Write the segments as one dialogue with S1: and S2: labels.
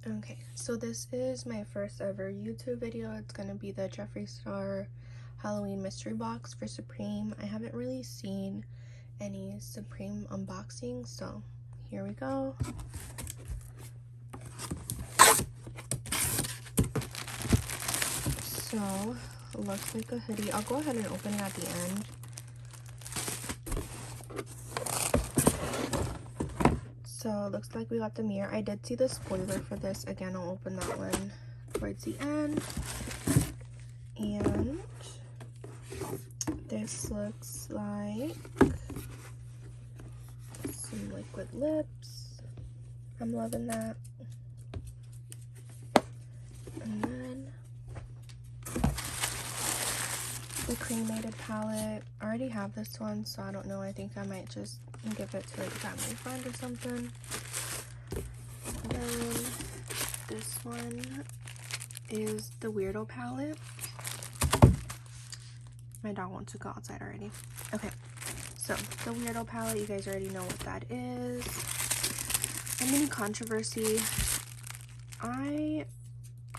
S1: Okay, so this is my first ever YouTube video. It's gonna be the Jeffree Star Halloween mystery box for Supreme. I haven't really seen any Supreme unboxing, so here we go. So it looks like a hoodie. I'll go ahead and open it at the end. So it looks like we got the mirror. I did see the spoiler for this. Again, I'll open that one towards the end. And this looks like some liquid lips. I'm loving that. And then the cremated palette. I already have this one, so I don't know. I think I might just give it to like a family friend or something. And then this one is the Weirdo palette. My dog wants to go outside already. Okay, so the Weirdo palette, you guys already know what that is. A mini controversy. I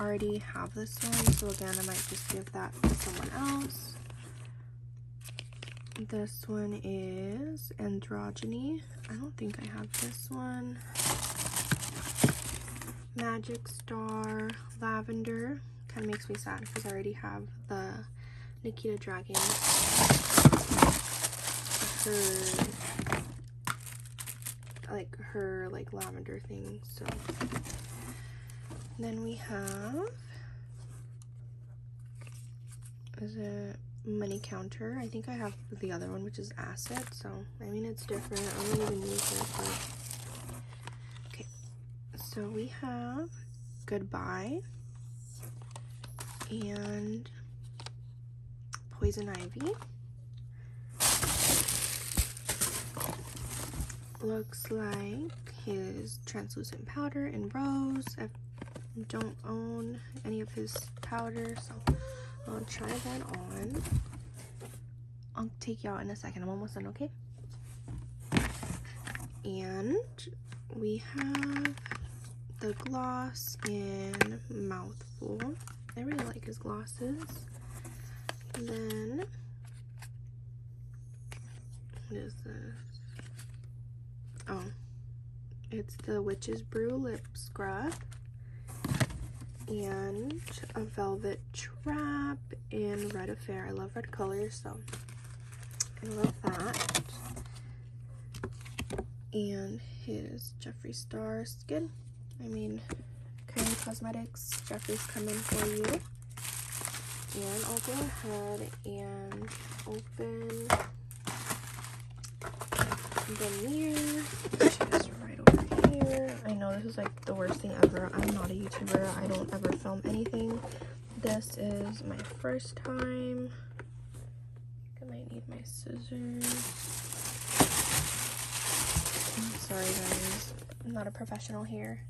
S1: already have this one, so again, I might just give that to someone else. This one is Androgyny. I don't think I have this one. Magic Star Lavender. Kind of makes me sad because I already have the Nikita Dragon. Her lavender thing. So then we have, is it Money Counter? I think I have the other one, which is Asset. So I mean, it's different. I don't even use it, but okay. So we have Goodbye and Poison Ivy. Looks like his translucent powder and rose. I don't own any of his powder, so I'll try that on. I'll take you out in a second. I'm almost done, okay? And we have the gloss in Mouthful. I really like his glosses. And then, what is this? Oh, it's the Witch's Brew Lip Scrub. And a Velvet Trap in Red Affair. I love red colors, so I love that. And his Jeffree Star Skin. I mean, Current Cosmetics, Jeffree's coming for you. And I'll go ahead and open the mirror, which is right over here. I know this is like the worst thing ever. I'm not a YouTuber. I don't ever film anything. This is my first time. I might need my scissors. I'm sorry guys, I'm not a professional here.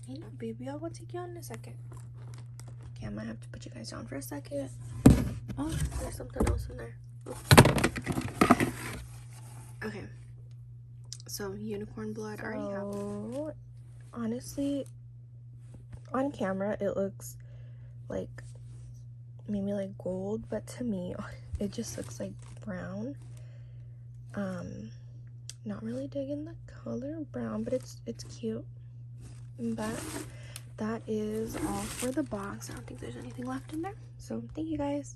S1: Hey, baby, I'll go take you out in a second. Okay, I might have to put you guys down for a second. Oh, there's something else in there. Oops. Okay, so unicorn blood. I already have. Honestly, on camera it looks like maybe like gold, but to me it just looks like brown. Not really digging the color brown, but it's cute. But that is all for the box. I don't think there's anything left in there, so thank you guys.